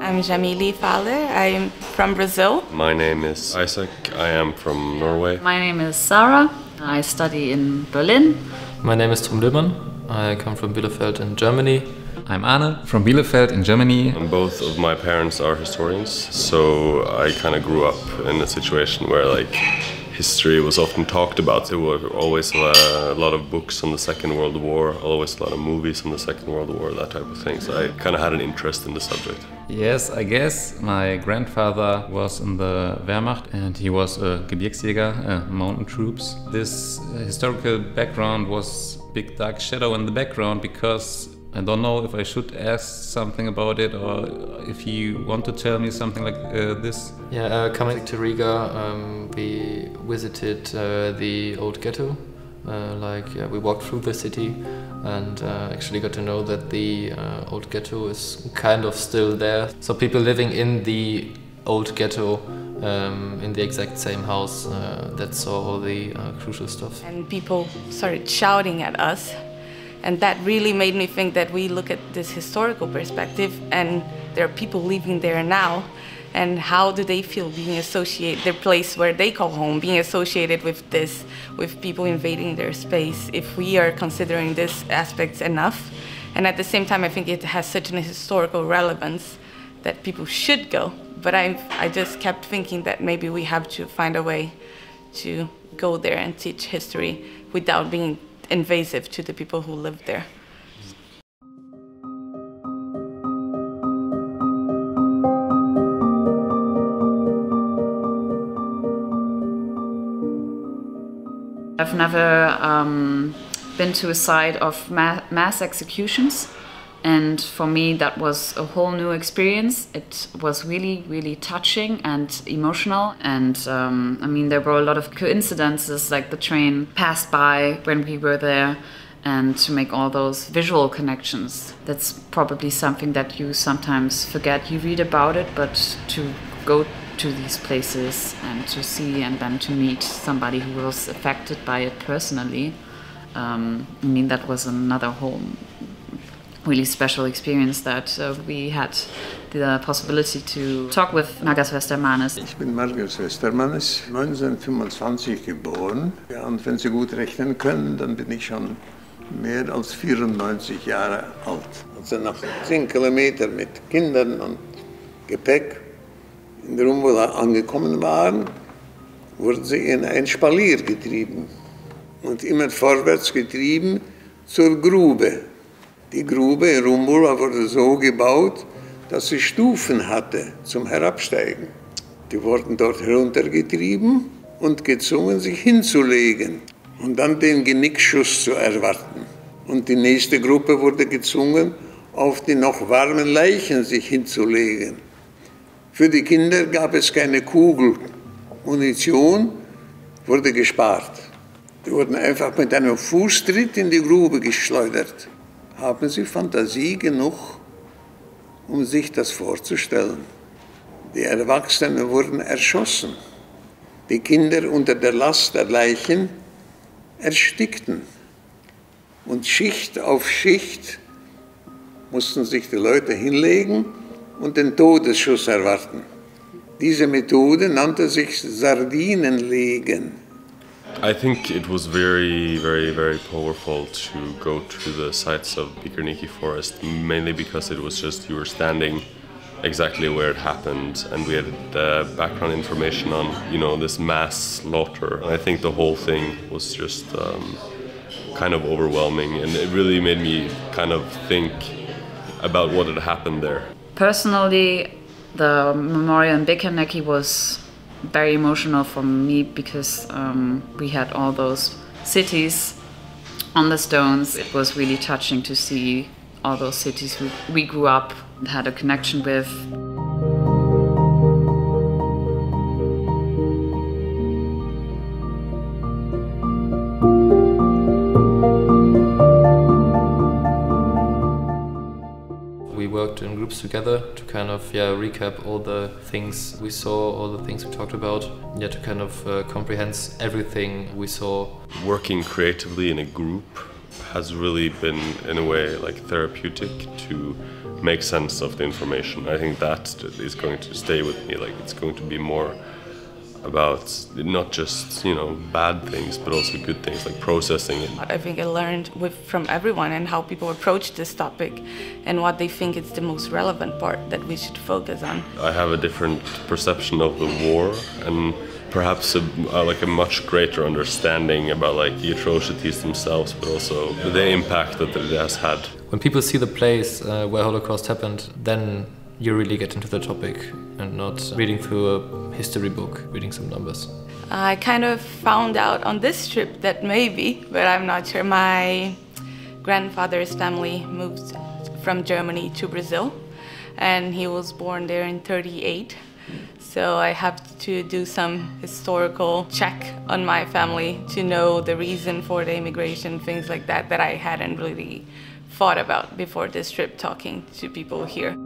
I'm Jamili Fale. I'm from Brazil. My name is Isaac. I am from Norway. My name is Sarah. I study in Berlin. My name is Tom Löhmann. I come from Bielefeld in Germany. I'm Arne from Bielefeld in Germany. And both of my parents are historians, so I kind of grew up in a situation where history was often talked about. There were always a lot of books on the Second World War, always a lot of movies on the Second World War, that type of thing. So I kind of had an interest in the subject. Yes, I guess. My grandfather was in the Wehrmacht and he was a Gebirgsjäger, mountain troops. This historical background was a big dark shadow in the background because I don't know if I should ask something about it or if you want to tell me something like this. Yeah, coming to Riga, we visited the old ghetto. We walked through the city and actually got to know that the old ghetto is kind of still there. So people living in the old ghetto in the exact same house that saw all the crucial stuff. And people started shouting at us. And that really made me think that we look at this historical perspective and there are people living there now, and how do they feel being associated, their place where they call home, being associated with this, with people invading their space, if we are considering these aspects enough. And at the same time, I think it has such an historical relevance that people should go. But I just kept thinking that maybe we have to find a way to go there and teach history without being invasive to the people who live there. I've never been to a site of mass executions, and for me that was a whole new experience. It was really, really touching and emotional, and I mean, there were a lot of coincidences, like the train passed by when we were there, and to make all those visual connections. That's probably something that you sometimes forget. You read about it, but to go to these places and to see and then to meet somebody who was affected by it personally, I mean, that was another whole really special experience that we had the possibility to talk with Margas Westermanes. Ich bin Margas Westermanes, 1925 geboren. Ja, und wenn Sie gut rechnen können, dann bin ich schon mehr als 94 Jahre alt. Also nach 10 Kilometern mit Kindern und Gepäck in der Umwelt angekommen waren, wurden sie in ein Spalier getrieben und immer vorwärts getrieben zur Grube. Die Grube in Rumbula wurde so gebaut, dass sie Stufen hatte zum Herabsteigen. Die wurden dort heruntergetrieben und gezwungen, sich hinzulegen und dann den Genickschuss zu erwarten. Und die nächste Gruppe wurde gezwungen, auf die noch warmen Leichen sich hinzulegen. Für die Kinder gab es keine Kugel. Munition wurde gespart. Die wurden einfach mit einem Fußtritt in die Grube geschleudert. Haben Sie Fantasie genug, um sich das vorzustellen? Die Erwachsenen wurden erschossen. Die Kinder unter der Last der Leichen erstickten. Und Schicht auf Schicht mussten sich die Leute hinlegen und den Todesschuss erwarten. Diese Methode nannte sich Sardinenlegen. I think it was very, very, very powerful to go to the sites of Pikerniki Forest, mainly because it was just, you were standing exactly where it happened, and we had background information on, this mass slaughter. And I think the whole thing was just kind of overwhelming, and it really made me kind of think about what had happened there. Personally, the memorial in Pikerniki was very emotional for me because we had all those cities on the stones. It was really touching to see all those cities who we grew up and had a connection with. We worked in groups groups together to kind of recap all the things we saw, all the things we talked about, to kind of comprehend everything we saw. Working creatively in a group has really been, in a way, like therapeutic to make sense of the information. I think that is going to stay with me. Like, it's going to be more about not just, bad things, but also good things, like processing it. I think I learned from everyone and how people approach this topic and what they think is the most relevant part that we should focus on. I have a different perception of the war and perhaps a much greater understanding about like the atrocities themselves, but also the impact that it has had. When people see the place where Holocaust happened, then you really get into the topic and not reading through a history book, reading some numbers. I kind of found out on this trip that maybe, but I'm not sure, my grandfather's family moved from Germany to Brazil, and he was born there in 1938. So I have to do some historical check on my family to know the reason for the immigration, things like that I hadn't really thought about before this trip talking to people here.